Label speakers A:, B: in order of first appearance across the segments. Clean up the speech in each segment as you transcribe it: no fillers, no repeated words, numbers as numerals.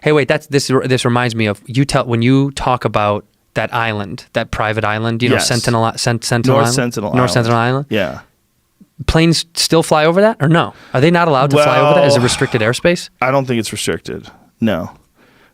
A: Hey, wait, this reminds me of when you talk about that island, that private island, you know, Sentinel
B: North
A: Island?
B: Sentinel
A: North Sentinel Island?
B: Yeah.
A: Planes still fly over that or no? Are they not allowed to fly over that? Is it restricted airspace?
B: I don't think it's restricted. No.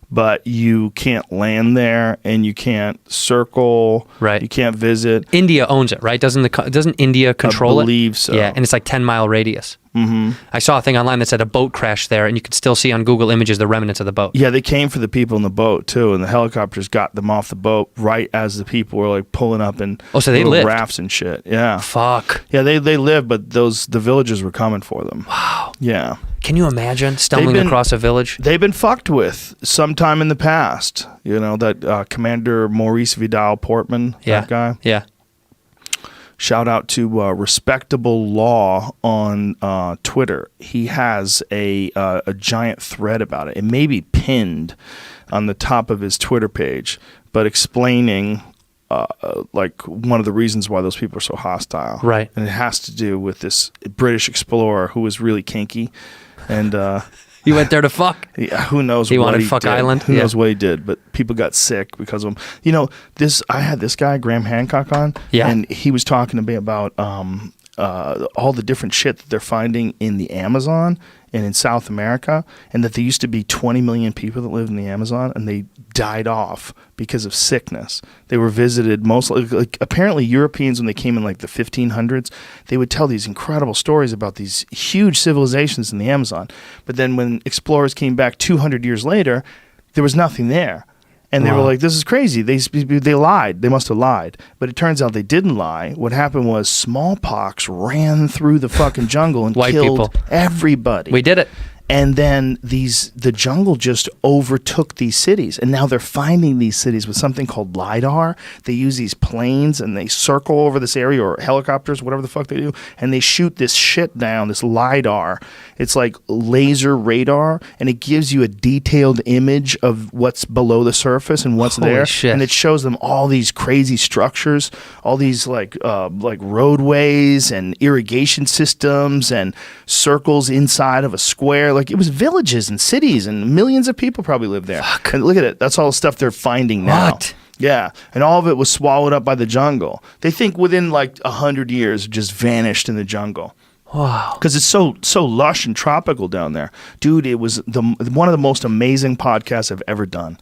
B: But you can't land there and you can't circle.
A: Right.
B: You can't visit.
A: India owns it, right? Doesn't India control it?
B: I believe so.
A: Yeah, and it's like 10-mile radius.
B: Mm-hmm.
A: I saw a thing online that said a boat crashed there, and you could still see on Google Images the remnants of the boat.
B: Yeah, they came for the people in the boat too, and the helicopters got them off the boat right as the people were like pulling up in
A: so they lived.
B: rafts and shit. Yeah.
A: Fuck.
B: Yeah, they lived, but the villagers were coming for them.
A: Wow.
B: Yeah.
A: Can you imagine stumbling across a village?
B: They've been fucked with sometime in the past. You know, that Commander Maurice Vidal Portman, that guy.
A: Yeah.
B: Shout out to Respectable Law on Twitter. He has a giant thread about it. It may be pinned on the top of his Twitter page, but explaining like one of the reasons why those people are so hostile.
A: Right.
B: And it has to do with this British explorer who was really kinky. And
A: he went there to fuck.
B: Yeah, who knows
A: he
B: what
A: wanted
B: he
A: fuck
B: did.
A: island.
B: Who knows what he did? But people got sick because of him. You know, I had this guy Graham Hancock on, and he was talking to me about all the different shit that they're finding in the Amazon and in South America, and that there used to be 20 million people that lived in the Amazon, and they died off because of sickness. They were visited mostly, like apparently Europeans, when they came in like the 1500s, they would tell these incredible stories about these huge civilizations in the Amazon. But then when explorers came back 200 years later, there was nothing there. And they were like, this is crazy. They lied. They must have lied. But it turns out they didn't lie. What happened was smallpox ran through the fucking jungle and killed everybody.
A: We did it.
B: And then the jungle just overtook these cities. And now they're finding these cities with something called LiDAR. They use these planes and they circle over this area, or helicopters, whatever the fuck they do. And they shoot this shit down, this LiDAR. It's like laser radar. And it gives you a detailed image of what's below the surface and what's there.
A: Shit.
B: And it shows them all these crazy structures, all these like roadways and irrigation systems and circles inside of a square. Like, it was villages and cities, and millions of people probably lived there.
A: Fuck.
B: And look at it. That's all the stuff they're finding now.
A: What?
B: Yeah. And all of it was swallowed up by the jungle. They think within like 100 years, it just vanished in the jungle.
A: Wow.
B: Because it's so lush and tropical down there. Dude, it was one of the most amazing podcasts I've ever done.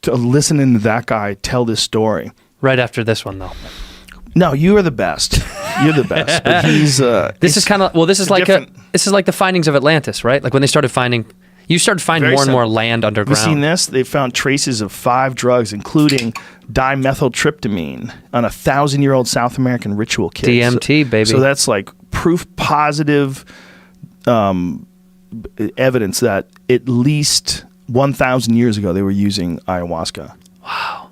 B: To listening to that guy tell this story.
A: Right after this one, though.
B: No, you are the best. You're the best. But he's
A: this is kind of this is like the findings of Atlantis, right? Like when they started finding more and more land underground.
B: Have you seen this? They found traces of 5 drugs, including dimethyltryptamine, on 1,000-year-old South American ritual kit.
A: DMT, baby.
B: So that's like proof positive evidence that at least 1,000 years ago they were using ayahuasca.
A: Wow.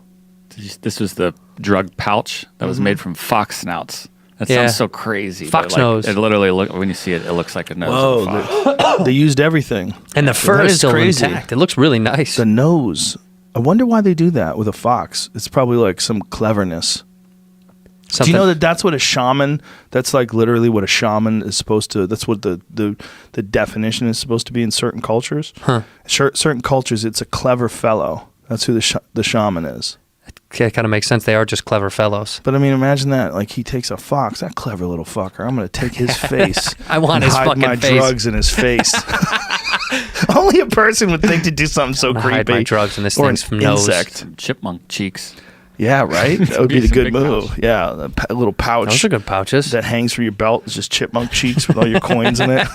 C: This was the drug pouch that was made from fox snouts. That sounds so crazy.
A: Fox nose.
C: It literally when you see it, it looks like a nose of a fox.
B: They used everything.
A: And the fur is still
B: crazy.
A: intact. It looks really nice.
B: The nose. I wonder why they do that with a fox. It's probably like some cleverness. Do you know that that's what a shaman, that's like literally what a shaman is supposed to, that's what the definition is supposed to be in certain cultures?
A: Huh.
B: Certain cultures, it's a clever fellow. That's who the shaman is.
A: It kind of makes sense. They are just clever fellows.
B: But I mean, imagine that. Like, he takes a fox, that clever little fucker. I'm going to take his face.
A: I want his fucking
B: my
A: face.
B: drugs in his face. Only a person would think to do something so creepy.
A: Hide my drugs in this
B: or
A: thing's
B: an
A: nose.
B: insect.
C: Chipmunk cheeks.
B: Yeah, right? That would be the
C: Some
B: good
C: big
B: move.
C: pouch.
B: Yeah, a little pouch.
A: Those are good pouches.
B: That hangs from your belt. It's just chipmunk cheeks with all your coins in it.